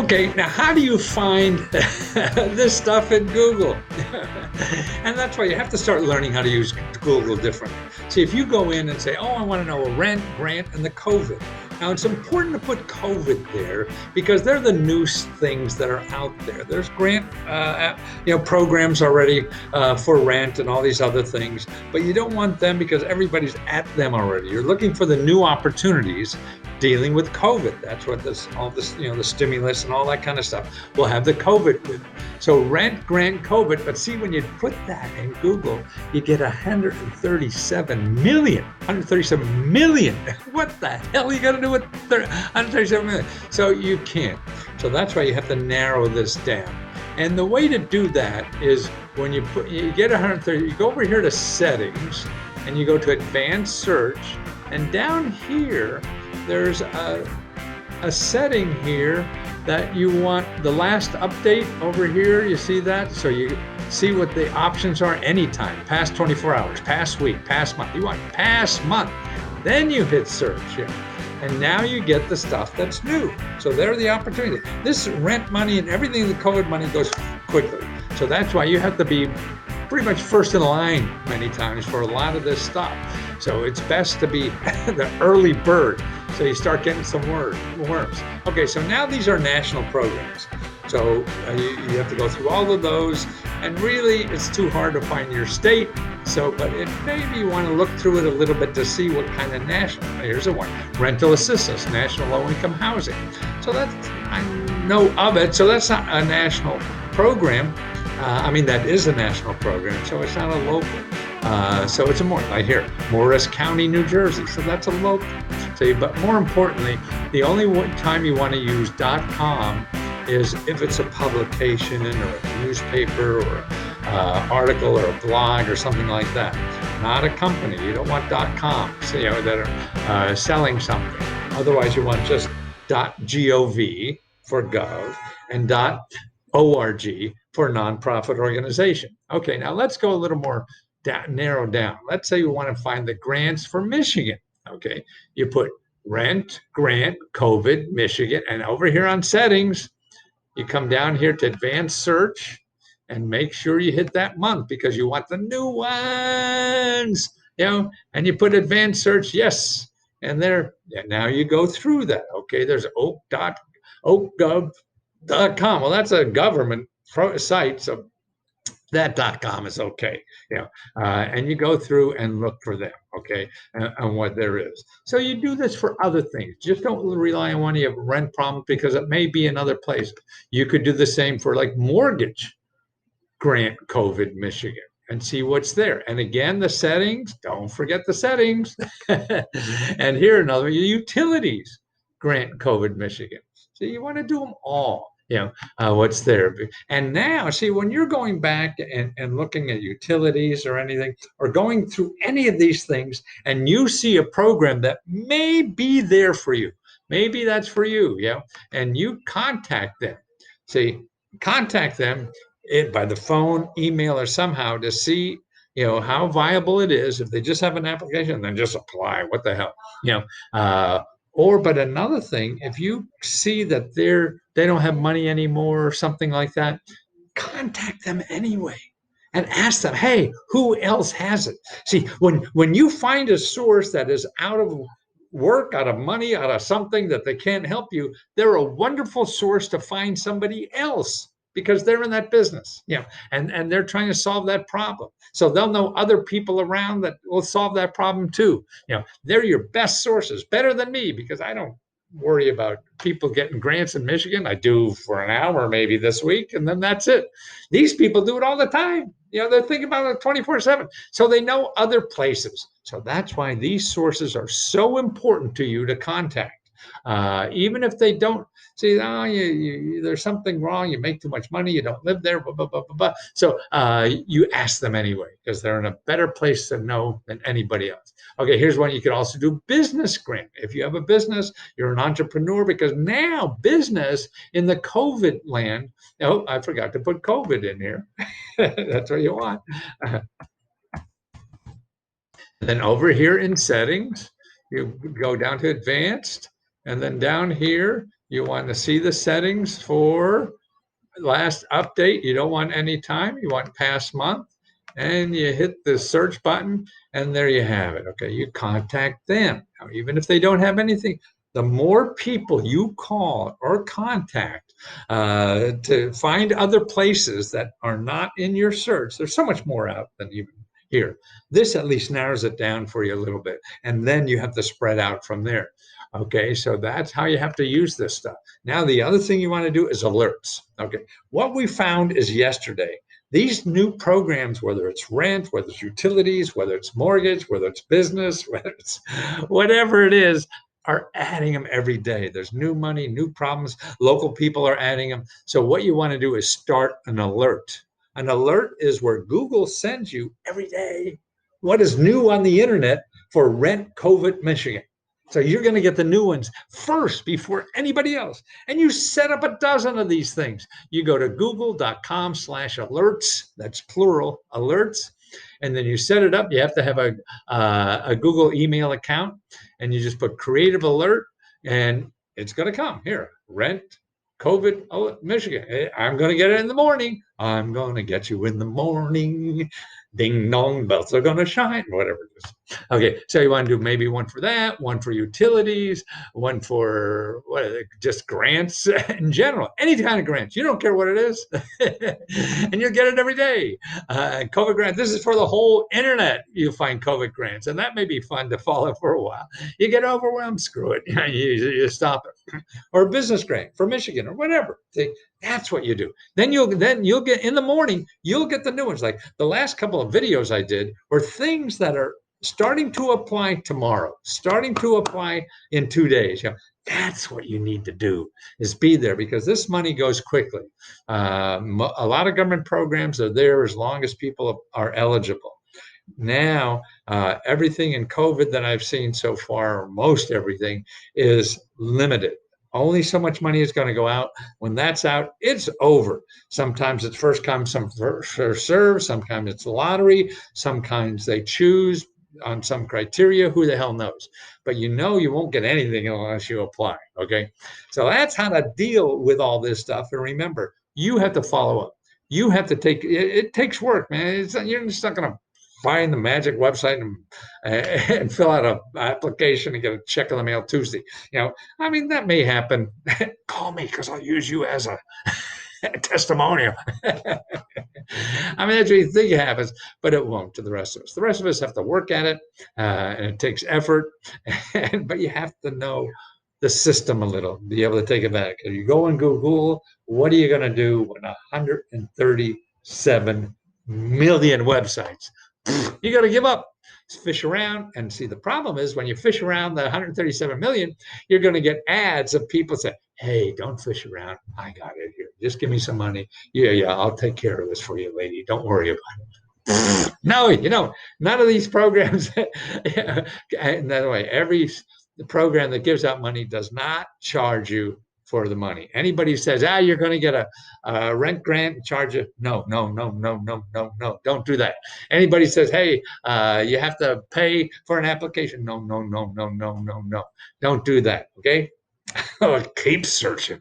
Okay, now how do you find this stuff in Google? And that's why you have to start learning how to use Google differently. See, if you go in and say, oh, I want to know a rent, grant, and the COVID. Now, it's important to put COVID there because they're the new things that are out there. There's grant, programs already for rent and all these other things, but you don't want them because everybody's at them already. You're looking for the new opportunities dealing with COVID. That's what all this, the stimulus and all that kind of stuff will have the COVID with. So rent, grant, COVID. But see, when you put that in Google, you get 137 million. 137 million. What the hell are you going to do with 137 million? So you can't. So that's why you have to narrow this down. And the way to do that is when you get 130, you go over here to settings and you go to advanced search, and down here there's a setting here that you want the last update over here. You see that? So you see what the options are anytime, past 24 hours, past week, past month. You want past month. Then you hit search here. And now you get the stuff that's new. So there are the opportunities. This rent money and everything, the COVID money goes quickly. So that's why you have to be pretty much first in line many times for a lot of this stuff. So it's best to be the early bird. So you start getting some worms. Okay, so now these are national programs. So you have to go through all of those, and really it's too hard to find your state. So, but maybe you want to look through it a little bit to see what kind of national. Here's a one: rental assistance, national low-income housing. So that's, I know of it. So that's not a national program. That is a national program. So it's not a local. So it's a more, I hear Morris County, New Jersey. So that's a local. So, but more importantly, the only time you want to use .com is if it's a publication or a newspaper or an article or a blog or something like that. Not a company. You don't want .com, that are selling something. Otherwise, you want just .gov for gov and .org for nonprofit organization. Okay, now let's go a little more narrow down. Let's say you want to find the grants for Michigan. Okay, you put rent, grant, COVID, Michigan, and over here on settings, you come down here to advanced search and make sure you hit that month because you want the new ones, and you put advanced search, yes, and there, and now you go through that. Okay, there's oakgov.com. Well, that's a government site, so that .com is okay, and you go through and look for them, okay, and what there is. So you do this for other things. Just don't rely on one of your rent problems because it may be in other places. You could do the same for like mortgage grant COVID Michigan and see what's there. And again, the settings, don't forget the settings. And here another, utilities grant COVID Michigan. So you want to do them all. What's there. And now, see, when you're going back and looking at utilities or anything, or going through any of these things, and you see a program that may be there for you, maybe that's for you, and you contact them. See, contact them by the phone, email, or somehow to see, how viable it is. If they just have an application, then just apply. What the hell, but another thing, if you see that they don't have money anymore or something like that, contact them anyway and ask them, hey, who else has it? See, when you find a source that is out of work, out of money, out of something that they can't help you, they're a wonderful source to find somebody else because they're in that business, and they're trying to solve that problem. So they'll know other people around that will solve that problem too. They're your best sources, better than me, because I don't worry about people getting grants in Michigan. I do for an hour maybe this week, and then that's it. These people do it all the time. They're thinking about it 24/7. So they know other places. So that's why these sources are so important to you to contact. Even if they don't see, there's something wrong, you make too much money, you don't live there, blah, blah, blah, blah, blah. So you ask them anyway, because they're in a better place to know than anybody else. Okay, here's one. You could also do business grant. If you have a business, you're an entrepreneur, because now business in the COVID land, oh, I forgot to put COVID in here. That's what you want. Then over here in settings, you go down to advanced, and then down here, You want to see the settings for last update. You don't want any time. You want past month. And you hit the search button, and there you have it. Okay, you contact them. Now, even if they don't have anything, the more people you call or contact to find other places that are not in your search, there's so much more out than even here. This at least narrows it down for you a little bit. And then you have to spread out from there. Okay, so that's how you have to use this stuff. Now, the other thing you want to do is alerts. Okay, what we found is yesterday, these new programs, whether it's rent, whether it's utilities, whether it's mortgage, whether it's business, whether it's whatever it is, are adding them every day. There's new money, new problems. Local people are adding them. So what you want to do is start an alert. An alert is where Google sends you every day what is new on the internet for Rent COVID Michigan. So you're going to get the new ones first before anybody else. And you set up a dozen of these things. You go to google.com/alerts. That's plural, alerts. And then you set it up. You have to have a Google email account. And you just put creative alert. And it's going to come here. Rent COVID Michigan. I'm going to get it in the morning. I'm going to get you in the morning. Ding dong, bells are gonna shine, whatever it is. Okay, so you want to do maybe one for that, one for utilities, one for just grants in general, any kind of grants. You don't care what it is, and you'll get it every day. COVID grant. This is for the whole internet. You'll find COVID grants, and that may be fun to follow for a while. You get overwhelmed, screw it. You stop it. Or a business grant for Michigan or whatever. See, that's what you do. Then you'll get in the morning, you'll get the new ones. Like the last couple of videos I did were things that are starting to apply tomorrow, starting to apply in 2 days. That's what you need to do, is be there, because this money goes quickly. A lot of government programs are there as long as people are eligible. Now, everything in COVID that I've seen so far, most everything, is limited. Only so much money is going to go out. When that's out, it's over. Sometimes it's first come, some first serve. Sometimes it's lottery. Sometimes they choose on some criteria. Who the hell knows? But you won't get anything unless you apply. Okay, so that's how to deal with all this stuff. And remember, you have to follow up. You have to take it. It takes work, man. You're just not going to find the magic website and fill out an application and get a check in the mail Tuesday. I mean, that may happen. Call me, because I'll use you as a testimonial. I mean, that's what you think it happens, but it won't to the rest of us. The rest of us have to work at it, and it takes effort, but you have to know the system a little, be able to take it back. If you go and Google, what are you going to do when 137 million websites? You got to give up. Fish around and see. The problem is when you fish around the 137 million, you're going to get ads of people say, "Hey, don't fish around. I got it here. Just give me some money. Yeah, I'll take care of this for you, lady. Don't worry about it." No, none of these programs. And that way, every program that gives out money does not charge you for the money. Anybody says, you're going to get a rent grant and charge you. No, don't do that. Anybody says, hey, you have to pay for an application. No. Don't do that. Okay. Keep searching.